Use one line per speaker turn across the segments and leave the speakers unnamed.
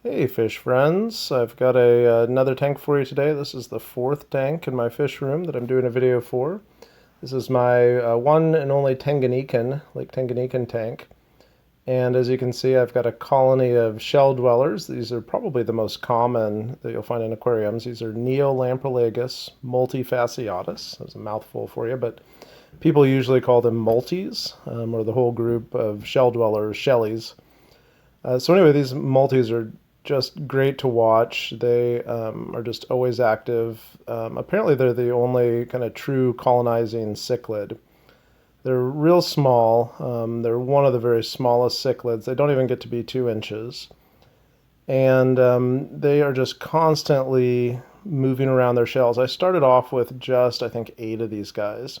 Hey fish friends, I've got another tank for you today. This is the fourth tank in my fish room that I'm doing a video for. This is my one and only Lake Tanganyikan tank. And as you can see, I've got a colony of shell dwellers. These are probably the most common that you'll find in aquariums. These are Neolamprologus multifasciatus. That's a mouthful for you, but people usually call them multis, or the whole group of shell dwellers, shellies. So anyway, these multis are just great to watch. They are just always active. Apparently, they're the only kind of true colonizing cichlid. They're real small. They're one of the very smallest cichlids. They don't even get to be 2 inches. And they are just constantly moving around their shells. I started off with just, I think, 8 of these guys.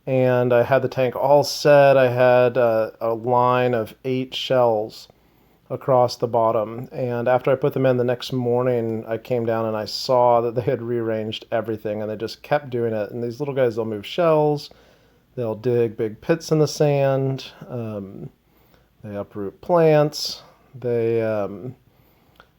And I had the tank all set. I had a line of 8 shells across the bottom. And after I put them in the next morning, I came down and I saw that they had rearranged everything and they just kept doing it. And these little guys, they'll move shells, they'll dig big pits in the sand, they uproot plants, they're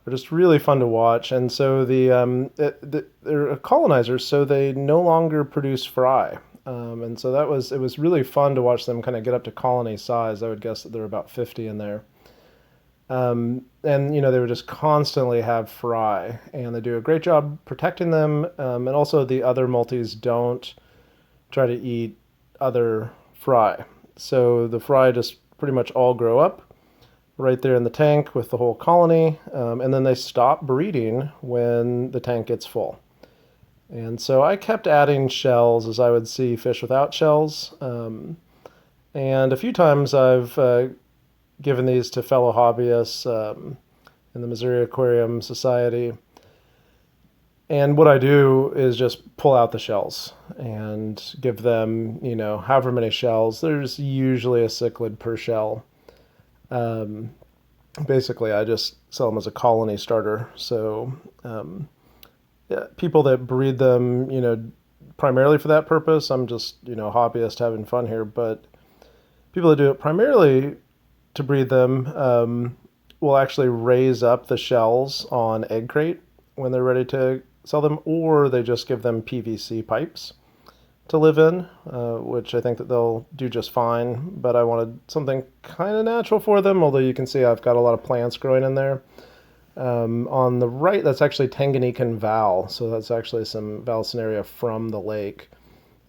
just really fun to watch. And so they're colonizers, so they no longer produce fry. And so it was really fun to watch them kind of get up to colony size. I would guess that there are about 50 in there. And they would just constantly have fry, and they do a great job protecting them. And also, the other multis don't try to eat other fry, so the fry just pretty much all grow up right there in the tank with the whole colony, and then they stop breeding when the tank gets full. And so I kept adding shells as I would see fish without shells. And a few times I've given these to fellow hobbyists in the Missouri Aquarium Society. And what I do is just pull out the shells and give them, however many shells. There's usually a cichlid per shell. Basically, I just sell them as a colony starter. So yeah, people that breed them, primarily for that purpose, I'm just, hobbyist having fun here. But people that do it primarily to breed them will actually raise up the shells on egg crate when they're ready to sell them, or they just give them PVC pipes to live in, which I think that they'll do just fine. But I wanted something kind of natural for them, although you can see I've got a lot of plants growing in there. On the right, that's actually Tanganyikan val, so that's actually some Vallisneria from the lake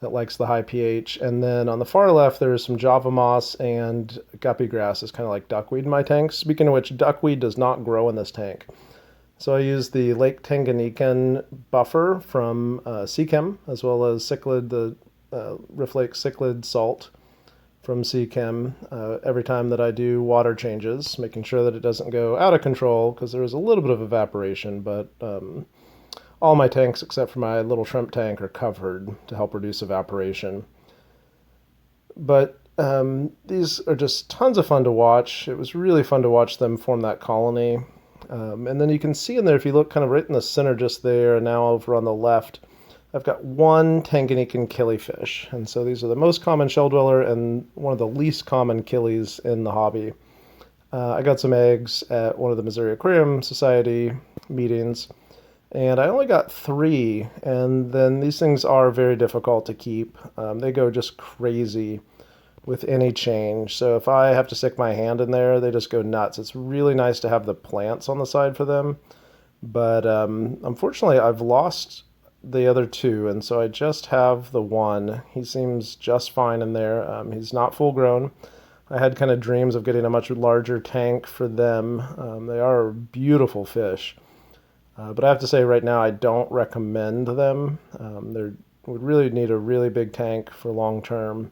that likes the high pH. And then on the far left, there's some Java moss and guppy grass. It's kind of like duckweed in my tank. Speaking of which, duckweed does not grow in this tank. So I use the Lake Tanganyikan buffer from Seachem, as well as cichlid, the Rift Lake cichlid salt from Seachem, every time that I do water changes, making sure that it doesn't go out of control, because there is a little bit of evaporation, but all my tanks except for my little shrimp tank are covered to help reduce evaporation. But these are just tons of fun to watch. It was really fun to watch them form that colony. And then you can see in there, if you look kind of right in the center just there, and now over on the left, I've got one Tanganyikan killifish. And so these are the most common shell dweller and one of the least common killies in the hobby. I got some eggs at one of the Missouri Aquarium Society meetings, and I only got 3, and then these things are very difficult to keep. They go just crazy with any change. So if I have to stick my hand in there, they just go nuts. It's really nice to have the plants on the side for them. But unfortunately, I've lost the other 2, and so I just have the one. He seems just fine in there. He's not full grown. I had kind of dreams of getting a much larger tank for them. They are beautiful fish. But I have to say right now, I don't recommend them. They would really need a really big tank for long term.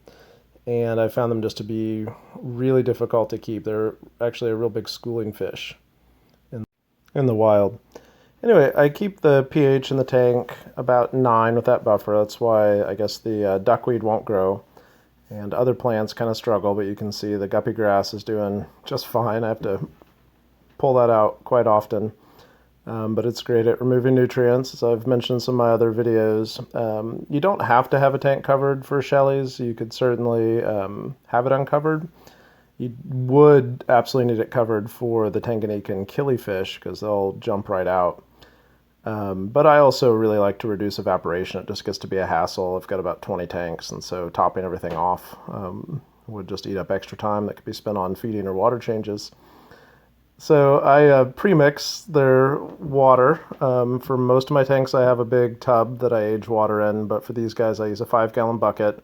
And I found them just to be really difficult to keep. They're actually a real big schooling fish in the wild. Anyway, I keep the pH in the tank about 9 with that buffer. That's why I guess the duckweed won't grow. And other plants kind of struggle, but you can see the guppy grass is doing just fine. I have to pull that out quite often. But it's great at removing nutrients, as I've mentioned in some of my other videos. You don't have to have a tank covered for shellies. You could certainly have it uncovered. You would absolutely need it covered for the Tanganyikan Killifish because they'll jump right out. But I also really like to reduce evaporation. It just gets to be a hassle. I've got about 20 tanks, and so topping everything off would just eat up extra time that could be spent on feeding or water changes. So I pre-mix their water. For most of my tanks, I have a big tub that I age water in, but for these guys, I use a 5-gallon bucket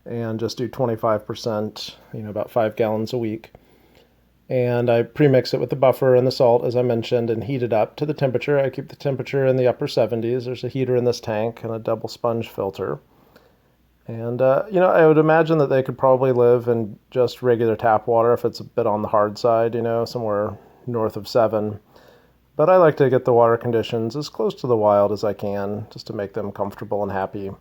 and just do 25%, about 5 gallons a week. And I pre-mix it with the buffer and the salt, as I mentioned, and heat it up to the temperature. I keep the temperature in the upper 70s. There's a heater in this tank and a double sponge filter. And, I would imagine that they could probably live in just regular tap water if it's a bit on the hard side, somewhere north of 7. But I like to get the water conditions as close to the wild as I can, just to make them comfortable and happy.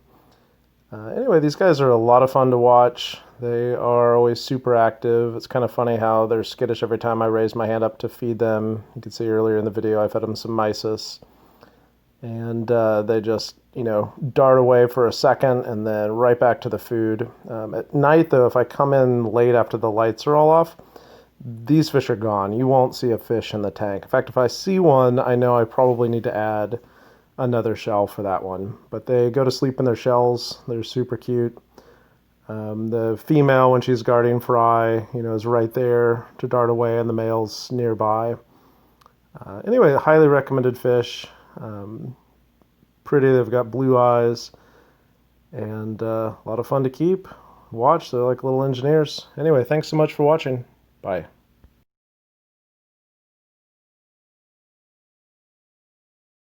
Anyway, these guys are a lot of fun to watch. They are always super active. It's kind of funny how they're skittish every time I raise my hand up to feed them. You can see earlier in the video I fed them some mysis. And they just, dart away for a second and then right back to the food. At night, though, if I come in late after the lights are all off, these fish are gone. You won't see a fish in the tank. In fact, if I see one, I know I probably need to add another shell for that one. But they go to sleep in their shells. They're super cute. The female, when she's guarding fry, is right there to dart away, and the male's nearby. Anyway, highly recommended fish. Pretty, they've got blue eyes, and a lot of fun to keep. Watch, they're like little engineers. Anyway, thanks so much for watching. Bye.